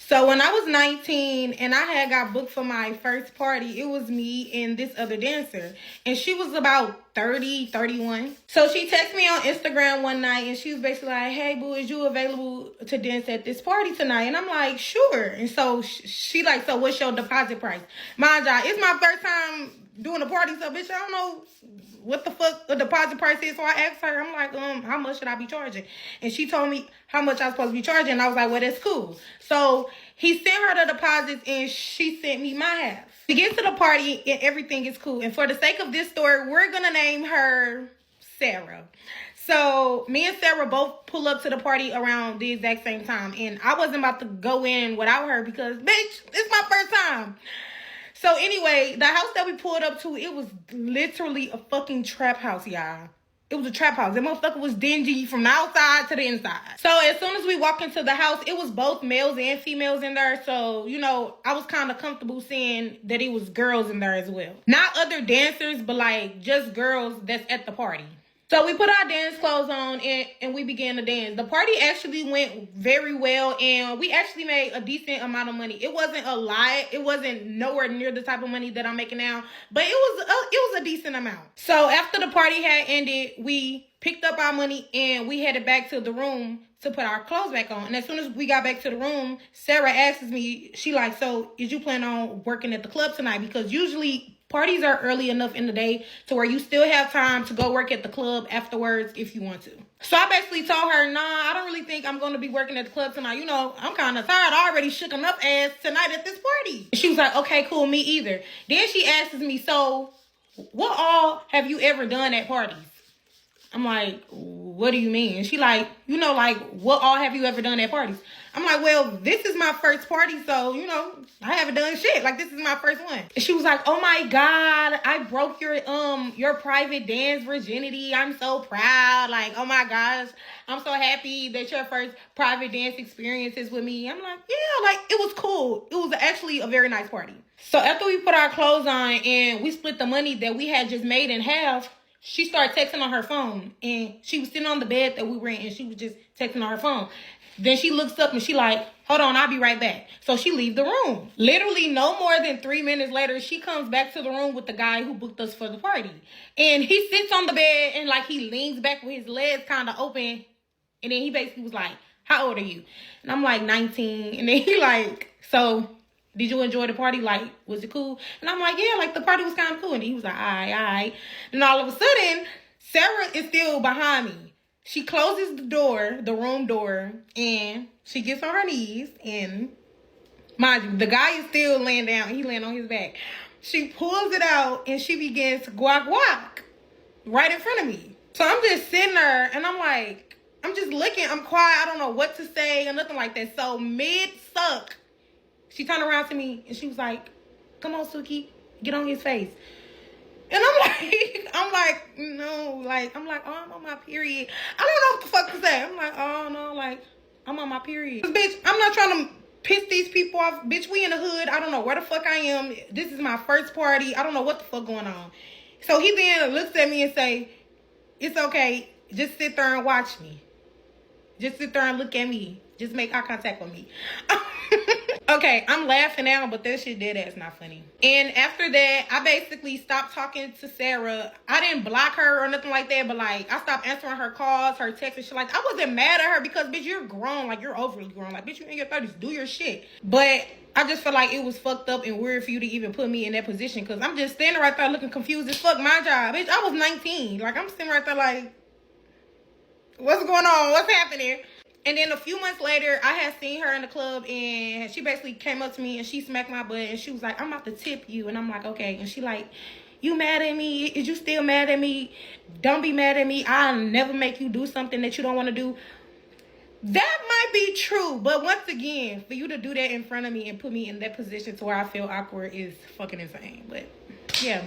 So when I was 19 and I had got booked for my first party, it was me and this other dancer. And she was about 30, 31. So she texted me on Instagram one night and she was basically like, hey, boo, is you available to dance at this party tonight? And I'm like, sure. And so she like, so what's your deposit price? Mind you, it's my first time doing a party, so bitch, I don't know what the fuck the deposit price is. So I asked her, I'm like, how much should I be charging? And she told me how much I was supposed to be charging. And I was like, well, that's cool. So he sent her the deposits and she sent me my half. We get to the party and everything is cool. And for the sake of this story, we're gonna name her Sarah. So me and Sarah both pull up to the party around the exact same time. And I wasn't about to go in without her because, bitch, it's my first time. So anyway, the house that we pulled up to, it was literally a fucking trap house, y'all. It was a trap house. That motherfucker was dingy from the outside to the inside. So as soon as we walked into the house, it was both males and females in there. So, you know, I was kind of comfortable seeing that it was girls in there as well. Not other dancers, but like just girls that's at the party. So we put our dance clothes on and we began to dance. The party actually went very well and we actually made a decent amount of money. It wasn't a lot. It wasn't nowhere near the type of money that I'm making now, but it was a decent amount. So after the party had ended, we picked up our money and we headed back to the room to put our clothes back on. And as soon as we got back to the room, Sarah asks me, she like, so is you plan on working at the club tonight? Because usually parties are early enough in the day to where you still have time to go work at the club afterwards if you want to. So I basically told her, nah, I don't really think I'm going to be working at the club tonight. You know, I'm kind of tired. I already shook enough ass tonight at this party. She was like, okay, cool, me either. Then she asks me, so what all have you ever done at parties? I'm like, what do you mean? And she like, you know, like, what all have you ever done at parties? I'm like, well, this is my first party, so, you know, I haven't done shit. Like, this is my first one. And she was like, oh my God, I broke your private dance virginity. I'm so proud. Like, oh my gosh, I'm so happy that your first private dance experience is with me. I'm like, yeah, like, it was cool. It was actually a very nice party. So after we put our clothes on and we split the money that we had just made in half, she started texting on her phone and she was sitting on the bed that we were in and she was just texting on her phone. Then she looks up and she like, hold on, I'll be right back. So she leaves the room. Literally no more than 3 minutes later, she comes back to the room with the guy who booked us for the party. And he sits on the bed and like he leans back with his legs kind of open. And then he basically was like, how old are you? And I'm like 19. And then he like, so did you enjoy the party? Like, was it cool? And I'm like, yeah, like the party was kind of cool. And he was like, all right. Then all of a sudden, Sarah is still behind me. She closes the door, the room door, and she gets on her knees. And mind you, the guy is still laying down. He laying on his back. She pulls it out and she begins to guac right in front of me. So I'm just sitting there and I'm like, I'm just looking. I'm quiet. I don't know what to say or nothing like that. So mid-suck, she turned around to me and she was like, come on, Suki, get on his face. And I'm like, no, like, I'm like, oh, I'm on my period. I don't know what the fuck to say. I'm like, oh, no, like, I'm on my period. Bitch, I'm not trying to piss these people off. Bitch, we in the hood. I don't know where the fuck I am. This is my first party. I don't know what the fuck going on. So he then looks at me and say, it's okay. Just sit there and watch me. Just sit there and look at me. Just make eye contact with me. Okay, I'm laughing now, but that shit dead ass not funny. And after that, I basically stopped talking to Sarah. I didn't block her or nothing like that, but like I stopped answering her calls, her texts and shit like that. I wasn't mad at her because bitch, you're grown, like you're overly grown. Like bitch, you in your 30s, do your shit. But I just felt like it was fucked up and weird for you to even put me in that position because I'm just standing right there looking confused as fuck. My job, bitch, I was 19. Like I'm sitting right there like, what's going on? What's happening? And then a few months later, I had seen her in the club and she basically came up to me and she smacked my butt and she was like, I'm about to tip you. And I'm like, okay. And she like, you mad at me? Is you still mad at me? Don't be mad at me. I'll never make you do something that you don't want to do. That might be true. But once again, for you to do that in front of me and put me in that position to where I feel awkward is fucking insane. But yeah.